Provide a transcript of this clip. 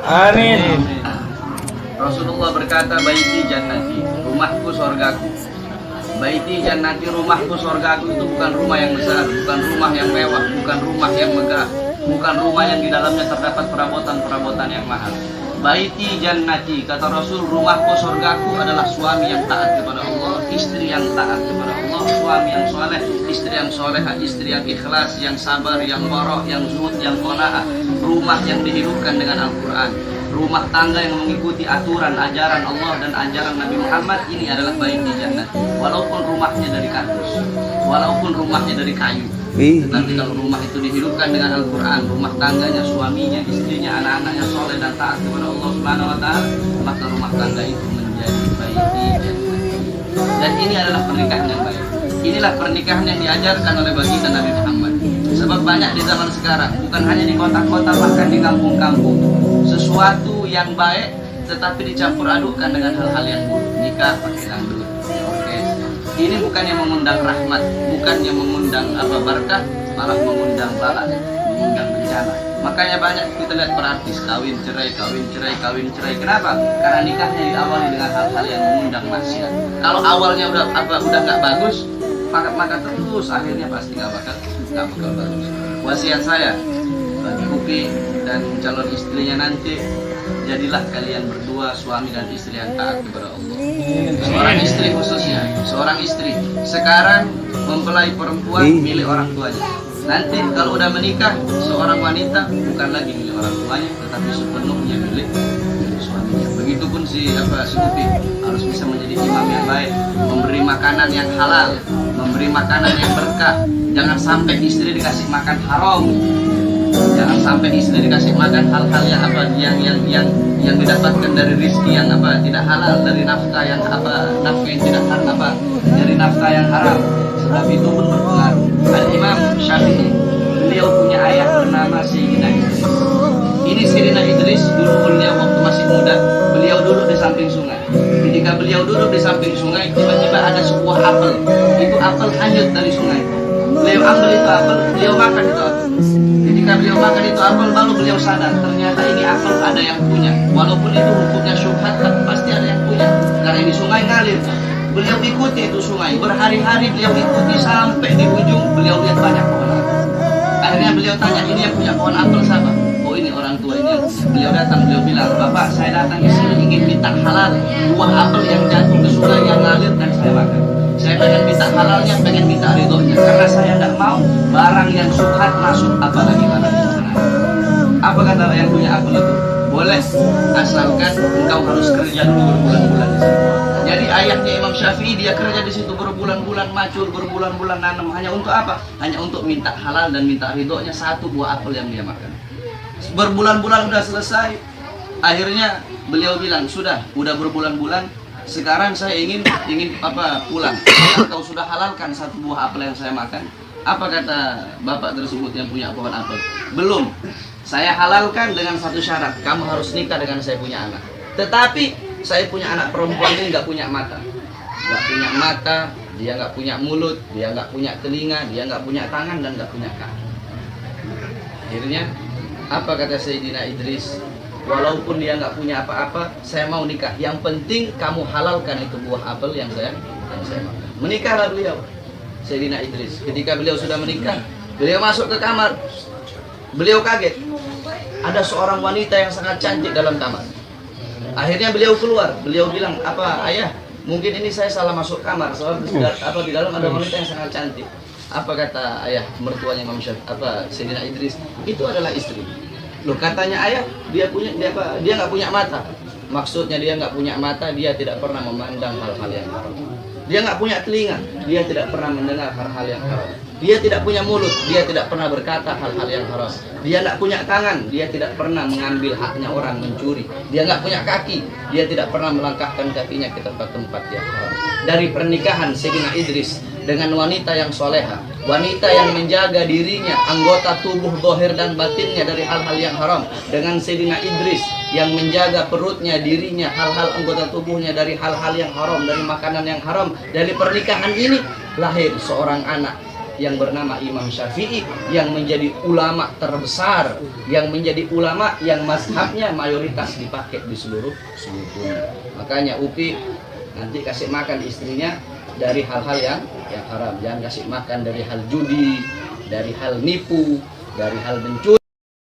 Amin. Rasulullah berkata, baiti jannati, rumahku sorgaku. Baiti jannati, rumahku sorgaku itu bukan rumah yang besar, bukan rumah yang mewah, bukan rumah yang megah, bukan rumah yang di dalamnya terdapat perabotan-perabotan yang mahal. Baiti jannati, kata Rasul, rumahku sorgaku adalah suami yang taat kepada Allah, istri yang taat kepada Allah, suami yang soleh, istri yang soleha, istri yang ikhlas, yang sabar, yang warah, yang zuhud, yang qanaah. Rumah yang dihidupkan dengan Al-Quran, rumah tangga yang mengikuti aturan, ajaran Allah dan ajaran Nabi Muhammad, ini adalah baiti jannati. Walaupun rumahnya dari kardus, walaupun rumahnya dari kayu, tetapi kalau rumah itu dihidupkan dengan Al-Quran, rumah tangganya, suaminya, istrinya, anak-anaknya soleh dan taat kepada Allah Subhanahu wa Ta'ala, maka rumah tangga itu menjadi baiti jannati. Dan ini adalah pernikahan yang baik. Inilah pernikahan yang diajarkan oleh baginda Nabi Muhammad. Sebab banyak di zaman sekarang, bukan hanya di kota-kota, bahkan di kampung-kampung, sesuatu yang baik tetapi dicampur adukkan dengan hal-hal yang buruk. Nikah pakai dangdut, orkes. Ini bukan yang mengundang rahmat, bukan yang mengundang berkah, malah mengundang bala, mengundang bencana. Makanya banyak kita lihat berartis kawin cerai, kawin cerai, kawin cerai. Kenapa? Karena nikahnya diawali dengan hal-hal yang mengundang maksiat. Kalau awalnya udah nggak bagus, maka terus akhirnya pasti nggak bakal bagus. Wasiat saya bagi Upi dan calon istrinya nanti, jadilah kalian berdua suami dan istri yang taat kepada Allah. Seorang istri khususnya, seorang istri sekarang mempelai perempuan milik orang tuanya. Nanti kalau udah menikah, seorang wanita bukan lagi milik orang tuanya, tetapi sepenuhnya milik suaminya. Begitupun si Upi harus bisa menjadi imam yang baik, memberi makanan yang halal, memberi makanan yang berkah. Jangan sampai istri dikasih makan haram. Jangan sampai istri dikasih makan hal-hal yang didapatkan dari rezeki yang tidak halal, dari nafkah yang tidak halal, dari nafkah yang haram. Sebab itu pun berpengaruh. Al-Imam Syafi'i, beliau punya ayah bernama Sayyidina Idris. Ini Sayyidina Idris, dulu beliau waktu masih muda, beliau duduk di samping sungai. Ketika beliau duduk di samping sungai, tiba-tiba ada sebuah apel. Itu apel hanyut dari sungai. Beliau ambil itu apel, beliau makan itu apel. Ketika beliau makan itu apel, baru beliau sadar ternyata ini apel ada yang punya. Walaupun itu hukumnya syubhat, tapi pasti ada yang punya. Karena ini sungai ngalir. Beliau ikuti itu sungai, berhari-hari beliau ikuti sampai di ujung beliau lihat banyak pohon apel. Akhirnya beliau tanya, ini yang punya pohon apel siapa? Oh, ini orang tua ini. Beliau datang, beliau bilang, Bapak, saya datang di sini ingin minta halal buah apel yang jatuh ke sungai yang ngalir dan saya makan. Saya pengen minta halalnya, pengen minta ridhonya, karena saya tidak mau barang yang syubhat masuk, apalagi barang yang halal. Apa kata yang punya apel itu? Boleh, asalkan engkau harus kerja dulu berbulan-bulan di situ. Jadi ayahnya Imam Syafi'i, dia kerja di situ berbulan-bulan, macul, berbulan-bulan nanam. Hanya untuk apa? Hanya untuk minta halal dan minta ridhonya satu buah apel yang dia makan. Berbulan-bulan udah selesai. Akhirnya beliau bilang, sudah berbulan-bulan. Sekarang saya ingin pulang. Kau sudah halalkan satu buah apel yang saya makan. Apa kata bapak tersebut yang punya pohon apel? Belum. Saya halalkan dengan satu syarat. Kamu harus nikah dengan saya punya anak. Tetapi saya punya anak perempuan ini nggak punya mata. Nggak punya mata, dia nggak punya mulut, dia nggak punya telinga, dia nggak punya tangan dan nggak punya kaki. Akhirnya apa kata Sayyidina Idris? Walaupun dia nggak punya apa-apa, saya mau nikah. Yang penting kamu halalkan itu buah apel yang saya makan. Menikahlah beliau, Sayyidina Idris. Ketika beliau sudah menikah, beliau masuk ke kamar. Beliau kaget. Ada seorang wanita yang sangat cantik dalam kamar. Akhirnya beliau keluar. Beliau bilang, apa ayah? Mungkin ini saya salah masuk kamar. Soalnya di dalam ada wanita yang sangat cantik. Apa kata ayah mertuanya Imam Syafi'i? Sayyidina Idris, itu adalah istri. Loh, katanya ayah dia nggak punya mata. Maksudnya dia nggak punya mata, dia tidak pernah memandang hal-hal yang haram. Dia nggak punya telinga, dia tidak pernah mendengar hal-hal yang haram. Dia tidak punya mulut, dia tidak pernah berkata hal-hal yang haram. Dia nggak punya tangan, dia tidak pernah mengambil haknya orang, mencuri. Dia nggak punya kaki, dia tidak pernah melangkahkan kakinya ke tempat-tempat yang haram. Dari pernikahan Sayyidina Idris dengan wanita yang soleha, wanita yang menjaga dirinya, anggota tubuh zahir dan batinnya dari hal-hal yang haram, dengan Sayyidina Idris yang menjaga perutnya, dirinya, hal-hal anggota tubuhnya dari hal-hal yang haram, dari makanan yang haram. Dari pernikahan ini lahir seorang anak yang bernama Imam Syafi'i, yang menjadi ulama terbesar, yang menjadi ulama yang mazhabnya mayoritas dipakai di seluruh dunia. Makanya Upi nanti kasih makan istrinya dari hal-hal yang haram. Jangan kasih makan dari hal judi, dari hal nipu, dari hal mencuri.